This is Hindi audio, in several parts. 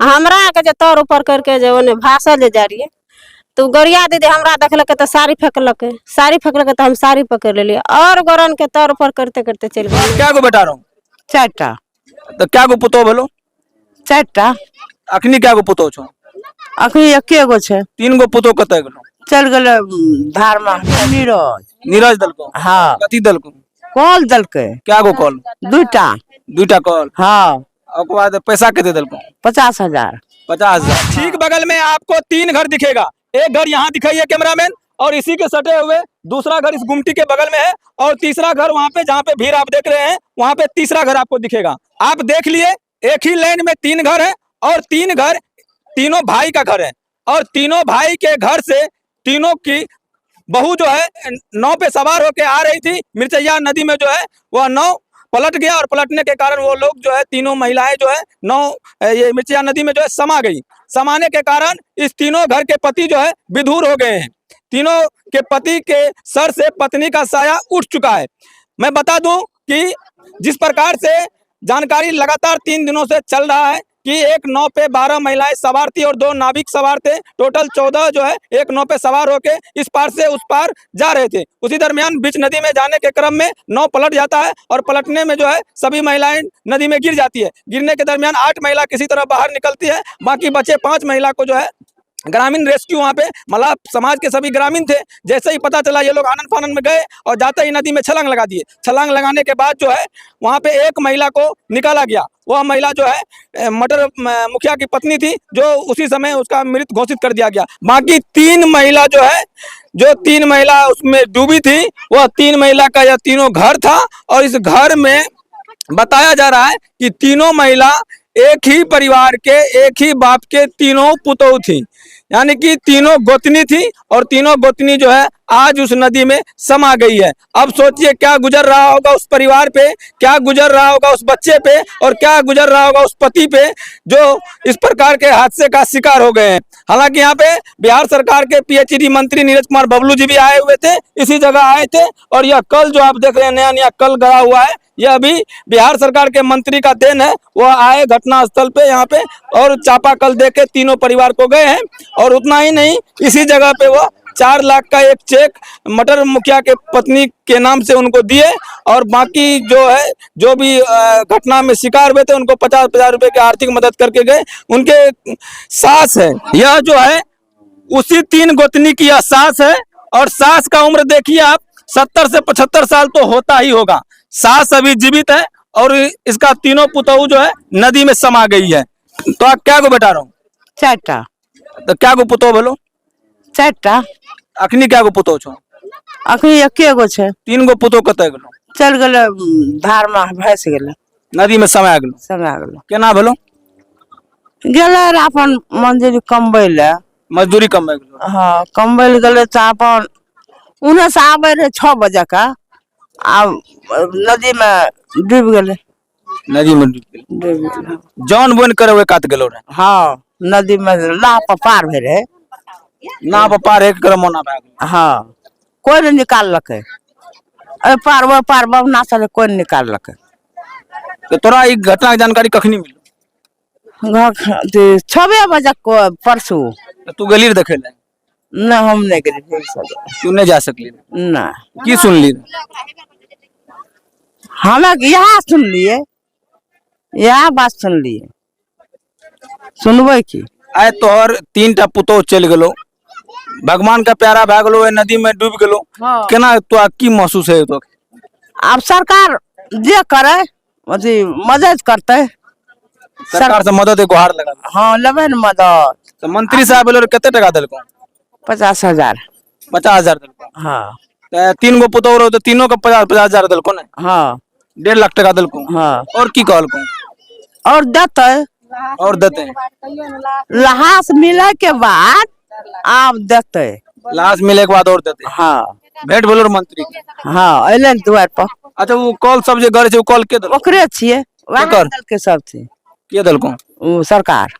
हमरा के जे तर ऊपर करके जे ओने भाषा ले जा रही है तो गरिया दीदी हमरा देखलक तो साड़ी फेंकलक तो हम साड़ी पकड़ लेलिए और गोरन के तर ऊपर करते करते चल गए। क्या गो बेटा रहो 4टा तो क्या गो पुतो भेलो 4टा अखनी क्या गो पुतो छो अखनी एके गो छे 3 गो पुतो कतय गेलो चल गेले धार में नीरज नीरज दल को हाँ कथी दल को कॉल दल के क्या गो कॉल 2टा कॉल हाँ उसके बाद पैसा कितने दल को 50,000 50,000। ठीक बगल में आपको 3 घर दिखेगा। एक घर यहाँ दिखाई है कैमरामैन और इसी के सटे हुए दूसरा घर इस गुमटी के बगल में है और तीसरा घर वहाँ पे जहाँ पे भीड़ आप देख रहे हैं वहाँ पे तीसरा घर आपको दिखेगा। आप देख लिए एक ही लाइन में 3 घर है और 3 घर तीनों भाई का घर है और तीनों भाई के घर से तीनों की बहू जो है नाव पे सवार होके आ रही थी। मिर्चैया नदी में जो है वह नाव पलट गया और पलटने के कारण वो लोग जो है तीनों महिलाएं जो है नाव ये मिर्चैया नदी में जो है समा गई। समाने के कारण इस तीनों घर के पति जो है विधुर हो गए हैं। तीनों के पति के सर से पत्नी का साया उठ चुका है। मैं बता दूं कि जिस प्रकार से जानकारी लगातार 3 दिनों से चल रहा है कि एक नाव पे 12 महिलाएं सवार थी और 2 नाविक सवार थे। टोटल 14 जो है एक नाव पे सवार होके इस पार से उस पार जा रहे थे। उसी दरमियान बीच नदी में जाने के क्रम में नाव पलट जाता है और पलटने में जो है सभी महिलाएं नदी में गिर जाती है। गिरने के दरमियान 8 महिला किसी तरह बाहर निकलती है। बाकी बचे 5 महिला को जो है ग्रामीण रेस्क्यू वहाँ पे मल्लाह समाज के सभी ग्रामीण थे। जैसे ही पता चला ये लोग आनंद फानंद में गए और जाते ही नदी में छलांग लगा दिए। छलांग लगाने के बाद जो है वहाँ पे एक महिला को निकाला गया। वह महिला जो है मटर मुखिया की पत्नी थी जो उसी समय उसका मृत घोषित कर दिया गया। बाकी 3 महिला जो है जो 3 महिला उसमें डूबी थी वह 3 महिला का यह तीनों घर था और इस घर में बताया जा रहा है कि तीनों महिला एक ही परिवार के एक ही बाप के तीनों पुतोह थी, यानी कि तीनों गोतनी थी और तीनों गोतनी जो है आज उस नदी में समा गई है। अब सोचिए क्या गुजर रहा होगा उस परिवार पे, क्या गुजर रहा होगा उस बच्चे पे और क्या गुजर रहा होगा उस पति पे जो इस प्रकार के हादसे का शिकार हो गए हैं। हालांकि यहाँ पे बिहार सरकार के पीएचईडी मंत्री नीरज कुमार बबलू जी भी आए हुए थे, इसी जगह आए थे और यह कल जो आप देख रहे हैं नया नया कल गड़ा हुआ है यह अभी बिहार सरकार के मंत्री का देन है। वह आए घटना स्थल पे यहाँ पे और चापाकल दे के तीनों परिवार को गए हैं और उतना ही नहीं इसी जगह पे वह 4 लाख का एक चेक मटर मुखिया के पत्नी के नाम से उनको दिए और बाकी जो है जो भी घटना में शिकार हुए थे उनको 50,000 रुपए की आर्थिक मदद करके गए। उनके सास है यह जो है उसी 3 गोतनी की यह सास है और सास का उम्र देखिए आप 70 से 75 साल तो होता ही होगा। सास अभी जीवित है और इसका तीनों पुतोहू जो है नदी में समा गई है। तो आप क्या गो बेटा रहो 4टा तो क्या गो पुतोह भेलो 4टा अखनी क्या गो पुतोह छो अखनी एके गो छे 3 गो पुतोह कतय गेलो चल गेले धार में भैंस गेले नदी में समा गेलो समा गेले केना भेलो गेले अपन मंदिर कमबै ले मजदूरी कम गेलो हाँ कमबै ले गेले तो अपन उन्हें से आवे रहे 6 बजे का अब नदी में डूब गेले नदी में डूब गेले जौन बोन करे हुए कात गेलो रहे हाँ नदी में लाह पर पार भे रहे ना पार एक कर मोना भाग हाँ कोई नहीं निकाल लके पार वो पार बहना से कोई नहीं निकाल लके। तो तोरा ई घटना के जानकारी कखनी मिलो 6 बजे को परसों तो तू गली देखे ले न हम नहीं गए तू नहीं जा सकली ना की सुनली हमें यहाँ सुन लिए यह बात सुन लिए सुनबे की आए तोहर 3टा पुतोह चल गेलो भगवान का प्यारा भाग गेलो नदी में डूब गेलो हाँ। केना तो की महसूस है तो अब सरकार जे करे मदद करते सरकार से मदद को हार लगा हाँ लेबे न मदद तो मंत्री साहब बोले कते टका देलको 50,000 50,000 देलको हाँ 3 गो पुतोह रहो तो तीनों का 50,000 देलको ना हाँ 1.5 लाख टका देलको हाँ और की कहलको और देते और देते लहास मिले के बाद आप देते लाश मिले के बाद और देते हाँ भेंट बोलो मंत्री के हाँ अइले द्वार पर अच्छा वो कॉल सब जे गरे छै वो कॉल के देलको ओकरे छिए वहाँ केकर? दल के सब थी के देलको वो सरकार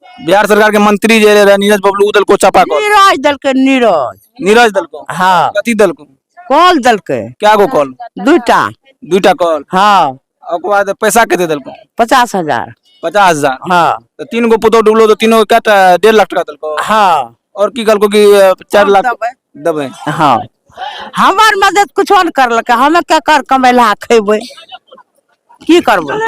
बिहार सरकार के मंत्री जे रहे नीरज बबलू उ देलको चापा कॉल नीरज दल के नीरज देलको हाँ कथी देलको कॉल दल के क्या गो कॉल 2टा 2टा कॉल हाँ ओकर बाद पैसा कते देलको 50,000 50,000। हाँ तो 3 गो पुतो डूबलो तो तीनों क्या 1.5 लाख टका दिलको। हाँ और की कहलको कि 4 लाख देबै। हाँ हमार मदद कुछ न करलक, हमें क्या कर कमेला खेबै की करबै।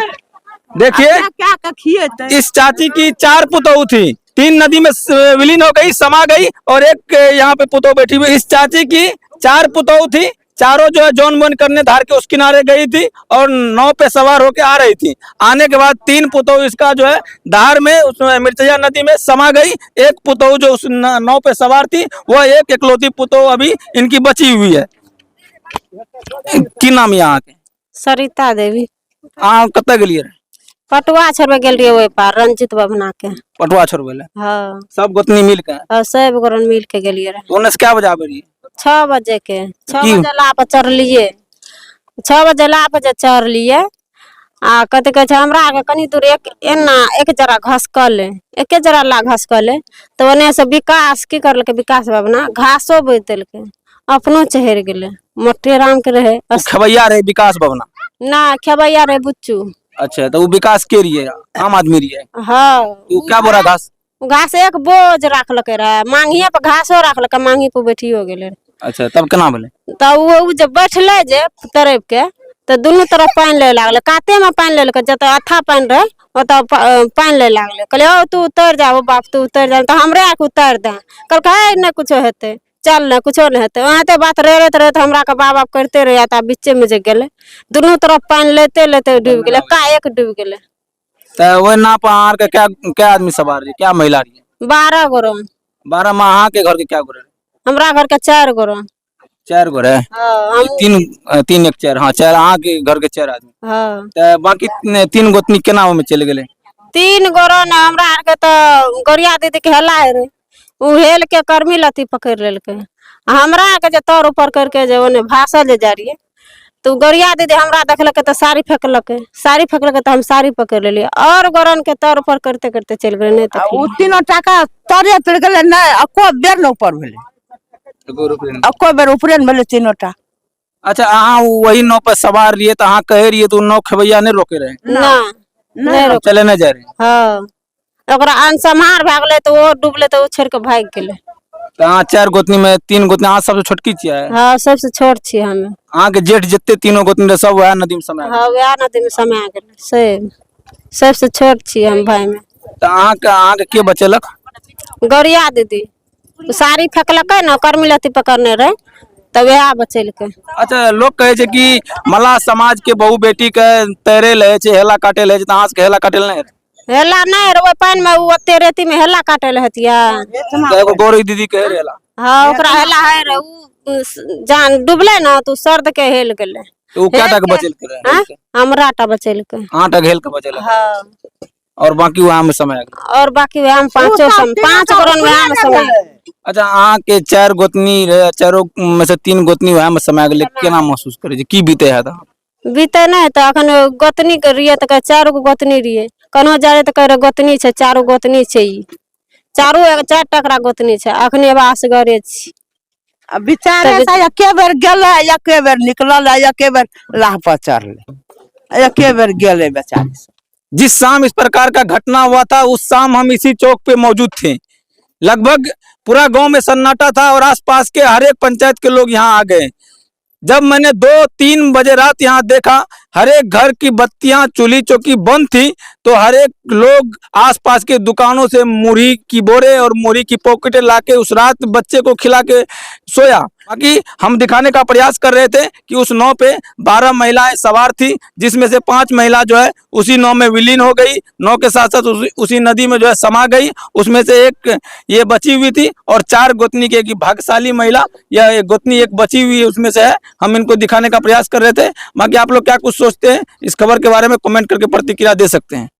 देखिए क्या क्या खिएते। इस चाची की 4 पुतोहू थी, 3 नदी में विलीन हो गई, समा गई, और एक यहाँ पे पुतोहू बैठी हुई। इस चाची की 4 पुतोहू थी, चारों जो है जौन बोन करने धार के उस किनारे गई थी और नाव पे सवार होके आ रही थी। आने के बाद 3 पुतोहू इसका जो है धार में उसमें मिर्चया नदी में समा गई। एक पुतोहू जो उस नाव पे सवार थी वह एक इकलौती पुतोहू अभी इनकी बची हुई है। की नाम यहाँ के? सरिता देवी। कत गेलिए? पटुआ छोड़बे गेल रहिए ओहि पार रंजित बबना के। पटुआ छोड़बे ले हाँ सब गोतनी मिल के? और सब गोरन मिल के गेलिए रहे। तो ओने से क्या बजे आबे रही? 6 बजे के। 6 की? बजे ला पे चढ़लिए, 6 बजे ला पे जे चढ़लिए आ कथी कहै छै हमरा आगे कनी दूर एक जरा घसकले, एके जरा ला घसकले तो ओने से विकास की करलके, विकास बबना घासो बोइ देलके, अपनो चढ़ गेले। मोटे राम के रहे खबैया रहे विकास बबना? ना खेबैया रहे बुच्चू। अच्छा तो वो विकास के रही है, आम आदमी रही है? हाँ वो क्या बोरा घास? घास एक बोझ रखलके रहे, मांगिए पे घासो रखलके, मांगी पे बैठियो गेले। अच्छा तब केना भेले? तब वो जब बैठले जे तरफ के तो दुनू तरफ पानी ले लागले, काते में पानी ले लेके, जत अच्छा पानी रहे ओत पानी ले लागले। कहले ओ तू उतर जा, वो बाप तू उतर जा, तो हमरे आके उतर दे। कहलक है नहीं कुछो हेते, चल न कुछो नहीं हेते। वहां बात रहे हमरा के बाप करते रहे, ता बीचे में जे गेले दुनू तरफ पानी लेते लेते डूब गेले, का एक डूब गेले। तो वो ना पहाड़ के क्या आदमी सवार रही, क्या महिला रही? 12 गोरन। 12 में अहाँ के घर के क्या गोरे? हमरा घर के 4 गोरन। 4 गोरे? हाँ 3 1 4, हाँ 4 अहाँ के घर के 4 आदमी। हाँ तो बाकी 3 गोतनी केना में चले गेले? 3 गोरन हमरा आर के तो गोरिया दीदी के हेला रे, उ हेल के कर्मी लती पकड़ लेलके। हमरा के जे तौर ऊपर करके जे ओने भाषा ले जा रही तो गोरिया दीदी हमरा देखलक तो साड़ी फेंकलक, साड़ी फेंकलक तो हम साड़ी पकड़ लेलिए और गोरन के तौर ऊपर करते करते चल गए। नहीं उ तो तीनों टाका तोरे चढ़ गेले ना, अको बेर न ऊपर भेले, अको बेर ऊपरे न भेले तीनों टा। अच्छा अहाँ वही नाव पर सवार रहिए तो अहाँ कहे रहिए तो नाव खबैया नहीं रोके रहे? ना नहीं रोक। चले नहीं जा रहे? हाँ ओकरा अनसमार भाग गले तो वो डूबले तो वो छोड़ के भाग गेले। तो अहाँ 4 गोतनी में 3 गोतनी अहाँ सबसे छोटकी छियै? हाँ सबसे छोट छी हमें। अहाँ के जेठ जत्ते तीनों गोतनी रहे सब वह नदी में समा गेल? हाँ वह नदी में समय गेले, सबसे छोट छी हम भाई में। तो अहाँ के बचेलक? गोरिया दीदी साड़ी फेंकलक ना, कर्मी लती पकड़ने रहे तब वह बचेलके। अच्छा लोग कहे छै कि मल्लाह समाज के बहू बेटी के तैरे ले छै, हेला काटे ले छै, तो अहाँ के हेला काटे नहीं? हेला नहीं रे, पानी में ओते रेती में हेला काटे ले हतिया। एगो गौरी दीदी कहे हेला? हाँ ओकरा हेला है रे, उ जान डूबले ना तो सर्द के हेल गेले। तो क्या टक बचेल करे? हाँ हमरा टा बचेलके। 8 हेल के बचेल? हाँ और बाकी वहां में समय और बाकी वह हम 5 गोरन वह में समय। अच्छा अहाँ के 4 गोतनी रहे, 4 में से 3 गोतनी वह में समय गेले, केना महसूस करे छी, की बीते है? बीते नहीं तो अखन गोतनी के रहिए तो 4 गो गोतनी रहिए, कनो जा रहे तो कह रहे गोतनी छे, 4 गोतनी छे, 4 टकरा गोतनी छे, अखनी असगरे छी। बिचारे से एके बेर गेले, एके बेर निकलल, एके बेर लाह पर चढ़ले, एके बेर गेले बेचारे। जिस शाम इस प्रकार का घटना हुआ था उस शाम हम इसी चौक पे मौजूद थे। लगभग पूरा गांव में सन्नाटा था और आसपास के हर एक पंचायत के लोग यहाँ आ गए। जब मैंने 2-3 बजे रात यहाँ देखा, हर एक घर की बत्तियां चूल्ही चौकी बंद थी, तो हर एक लोग आसपास के दुकानों से मुरही की बोरे और मुरही की पॉकेटें लाके उस रात बच्चे को खिला के सोया। बाकी हम दिखाने का प्रयास कर रहे थे कि उस नाव पे 12 महिलाएं सवार थी, जिसमें से 5 महिला जो है उसी नाव में विलीन हो गई, नाव के साथ साथ उसी नदी में जो है समा गई। उसमें से एक ये बची हुई थी और 4 गोतनी की एक भाग्यशाली महिला, यह एक गोतनी एक बची हुई है उसमें से है। हम इनको दिखाने का प्रयास कर रहे थे। बाकी आप लोग क्या कुछ सोचते हैं इस खबर के बारे में कमेंट करके प्रतिक्रिया दे सकते हैं।